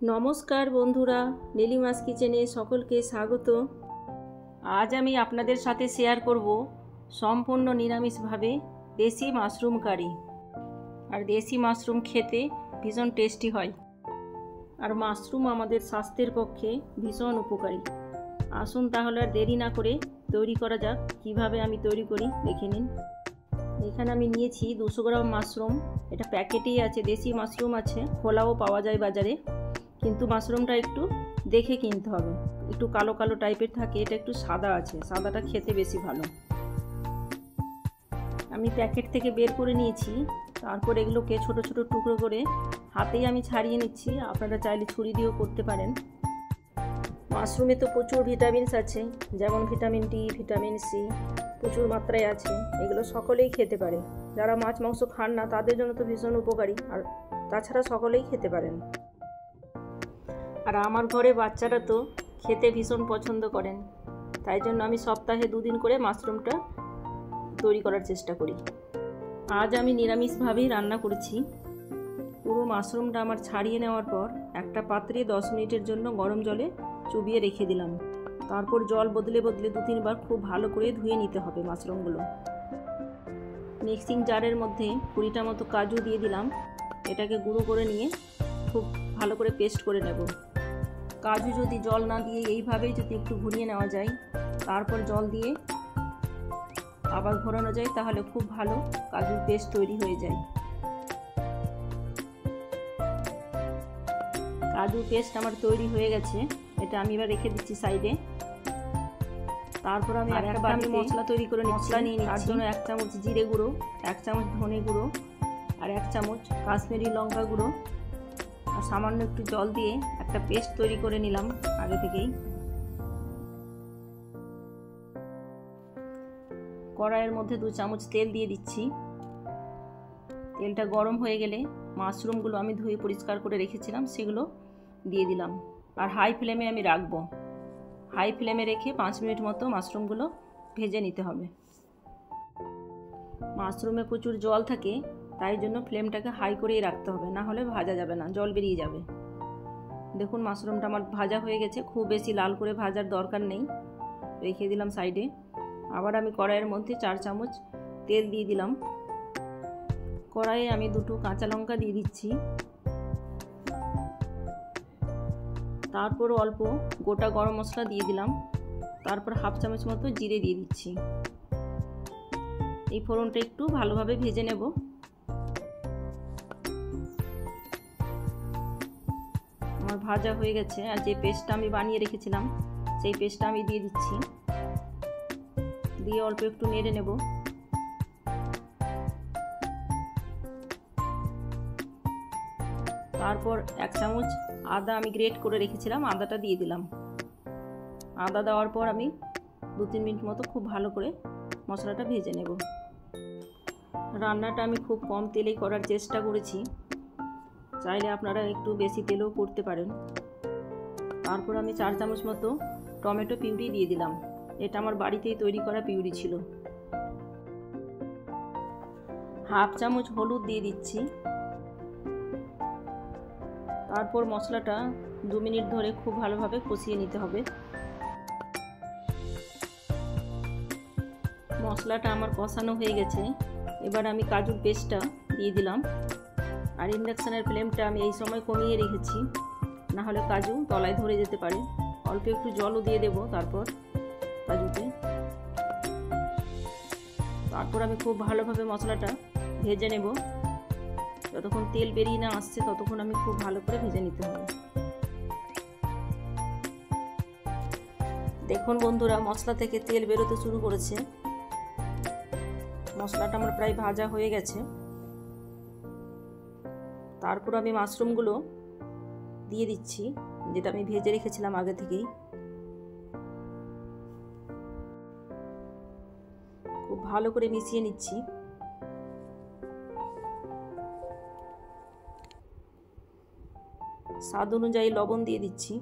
নমস্কার বন্ধুরা, নীলিমাস কিচেনে সকলকে স্বাগত। আজ আমি আপনাদের সাথে শেয়ার করব সম্পূর্ণ নিরামিষভাবে দেশি মাশরুম কারি। আর দেশি মাশরুম খেতে ভীষণ টেস্টি হয়, আর মাশরুম আমাদের স্বাস্থ্যের পক্ষে ভীষণ উপকারী। আসুন তাহলে আর দেরি না করে তৈরি করা যাক। কিভাবে আমি তৈরি করি দেখে নিন। এখানে আমি নিয়েছি 200 গ্রাম মাশরুম। এটা প্যাকেটেই আছে, দেশি মাশরুম আছে, খোলাও পাওয়া যায় বাজারে, কিন্তু মাশরুমটা একটু দেখে কিনতে হবে। একটু কালো কালো টাইপের থাকে, এটা একটু সাদা আছে, সাদাটা খেতে বেশি ভালো। আমি প্যাকেট থেকে বের করে নিয়েছি, তারপর এগুলোকে ছোট ছোট টুকরো করে হাতেই আমি ছাড়িয়ে নিচ্ছি। আপনারা চাইলে ছুরি দিয়েও করতে পারেন। মাশরুমে তো প্রচুর ভিটামিনস আছে, যেমন ভিটামিন ডি, ভিটামিন সি প্রচুর মাত্রায় আছে। এগুলো সকলেই খেতে পারে। যারা মাছ মাংস খান না তাদের জন্য তো ভীষণ উপকারী, আর তাছাড়া সকলেই খেতে পারেন। আর আমার ঘরে বাচ্চারা তো খেতে ভীষণ পছন্দ করেন, তাই জন্য আমি সপ্তাহে 2 দিন করে মাশরুমটা তৈরি করার চেষ্টা করি। আজ আমি নিরামিষভাবেই রান্না করেছি। পুরো মাশরুমটা আমার ছাড়িয়ে নেওয়ার পর একটা পাত্রে 10 মিনিটের জন্য গরম জলে চুবিয়ে রেখে দিলাম। তারপর জল বদলে বদলে 2-3 বার খুব ভালো করে ধুয়ে নিতে হবে মাশরুমগুলো। মিক্সিং জারের মধ্যে 20টা মতো কাজু দিয়ে দিলাম। এটাকে গুঁড়ো করে নিয়ে খুব ভালো করে পেস্ট করে নেব। কাজু যদি জল না দিয়ে এইভাবেই যদি একটু ঘুরিয়ে নেওয়া যায়, তারপর জল দিয়ে আবার ঘোরানো যায়, তাহলে খুব ভালো কাজুর পেস্ট তৈরি হয়ে যায়। কাজুর পেস্ট আমার তৈরি হয়ে গেছে। এটা আমি এবার রেখে দিচ্ছি সাইডে। তারপর আমি একটা বাটিতে মশলা তৈরি করে মশলা নিয়ে নিচ্ছি। তার জন্য 1 চামচ জিরে গুঁড়ো, 1 চামচ ধনে গুঁড়ো, আর 1 চামচ কাশ্মীরি লঙ্কা গুঁড়ো, আর সামান্য একটু জল দিয়ে একটা পেস্ট তৈরি করে নিলাম আগে থেকেই। কড়াইয়ের মধ্যে 2 চামচ তেল দিয়ে দিচ্ছি। তেলটা গরম হয়ে গেলে মাশরুমগুলো আমি ধুয়ে পরিষ্কার করে রেখেছিলাম সেগুলো দিয়ে দিলাম। আর হাই ফ্লেমে আমি রাখবো। হাই ফ্লেমে রেখে 5 মিনিট মতো মাশরুমগুলো ভেজে নিতে হবে। মাশরুমে প্রচুর জল থাকে, তাই জন্য ফ্লেমটাকে হাই করেই রাখতে হবে, না হলে ভাজা যাবে না, জল বেরিয়ে যাবে। দেখুন মাশরুমটা আমার ভাজা হয়ে গেছে। খুব বেশি লাল করে ভাজার দরকার নেই, রেখে দিলাম সাইডে। আবার আমি কড়াইয়ের মধ্যে 4 চামচ তেল দিয়ে দিলাম। কড়াইয়ে আমি 2টো কাঁচা লঙ্কা দিয়ে দিচ্ছি। তারপর অল্প গোটা গরম মশলা দিয়ে দিলাম। তারপর 1/2 চামচ মতো জিরে দিয়ে দিচ্ছি। এই ফোড়নটা একটু ভালোভাবে ভেজে নেব। আমার ভাজা হয়ে গেছে। আর যে পেস্টটা আমি বানিয়ে রেখেছিলাম সেই পেস্টটা আমি দিয়ে দিচ্ছি। দিয়ে অল্প একটু নেড়ে নেব। তারপর 1 চামচ আদা আমি গ্রেট করে রেখেছিলাম, আদাটা দিয়ে দিলাম। আদা দেওয়ার পর আমি 2-3 মিনিট মতো খুব ভালো করে মশলাটা ভেজে নেব। রান্নাটা আমি খুব কম তেলেই করার চেষ্টা করেছি, চাইলে আপনারা একটু বেশি তেলেও করতে পারেন। তারপর আমি 4 চামচ মতো টমেটো পিউরি দিয়ে দিলাম। এটা আমার বাড়িতেই তৈরি করা পিউরি ছিল। 1/2 চামচ হলুদ দিয়ে দিচ্ছি। তারপর মশলাটা 2 মিনিট ধরে খুব ভালোভাবে কষিয়ে নিতে হবে। মশলাটা আমার কষানো হয়ে গেছে। এবার আমি কাজুর পেস্টটা দিয়ে দিলাম। আর ইন্ডাকশানের ফ্লেমটা আমি এই সময় কমিয়ে রেখেছি, না হলে কাজু তলায় ধরে যেতে পারে। অল্প একটু জলও দিয়ে দেব তারপর কাজুতে। তারপর আমি খুব ভালোভাবে মশলাটা ভেজে নেব। যতক্ষণ তেল বেরিয়ে না আসছে ততক্ষণ আমি খুব ভালো করে ভেজে নিতে হবে। দেখুন বন্ধুরা, মশলা থেকে তেল বেরোতে শুরু করেছে। মশলাটা আমার প্রায় ভাজা হয়ে গেছে। তারপর আমি মাশরুমগুলো দিয়ে দিচ্ছি, যেটা আমি ভেজে রেখেছিলাম আগে থেকেই। খুব ভালো করে মিশিয়ে নিচ্ছি। স্বাদ অনুযায়ী লবণ দিয়ে দিচ্ছি।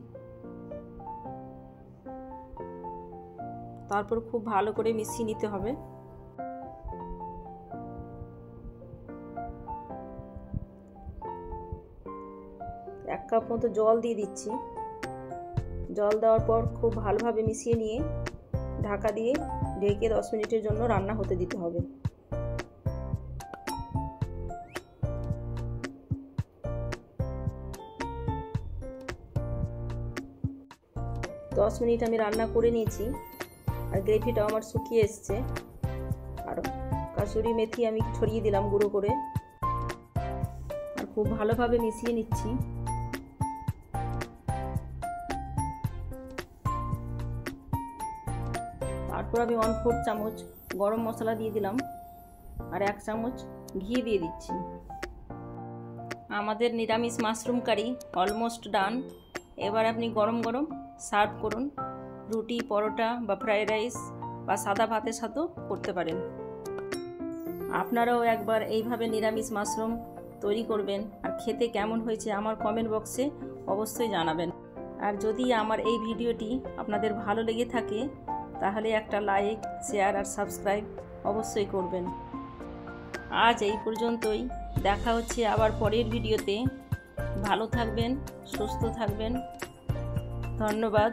তারপর খুব ভালো করে মিশিয়ে নিতে হবে। 1 কাপ মতো জল দিয়ে দিচ্ছি। জল দেওয়ার পর খুব ভালোভাবে মিশিয়ে নিয়ে ঢাকা দিয়ে ঢেকে 10 মিনিটের জন্য রান্না হতে দিতে হবে। 10 মিনিট আমি রান্না করে নিয়েছি আর গ্রেভিটাও আমার শুকিয়ে এসছে। আর কাসুরি মেথি আমি ছড়িয়ে দিলাম গুঁড়ো করে, আর খুব ভালোভাবে মিশিয়ে নিচ্ছি। তারপর আমি 1/4 চামচ গরম মশলা দিয়ে দিলাম আর 1 চামচ ঘি দিয়ে দিচ্ছি। আমাদের নিরামিষ মাশরুম কারি অলমোস্ট ডান। এবার আপনি গরম গরম সার্ভ করুন। রুটি, পরোটা বা ফ্রাইড রাইস বা সাদা ভাতের সাথেও করতে পারেন। আপনারাও একবার এইভাবে নিরামিষ মাশরুম তৈরি করবেন আর খেতে কেমন হয়েছে আমার কমেন্ট বক্সে অবশ্যই জানাবেন। আর যদি আমার এই ভিডিওটি আপনাদের ভালো লেগে থাকে তাহলে একটা লাইক, শেয়ার আর সাবস্ক্রাইব অবশ্যই করবেন। আজ এই পর্যন্তই, দেখা হচ্ছে আবার পরের ভিডিওতে। ভালো থাকবেন, সুস্থ থাকবেন। ধন্যবাদ।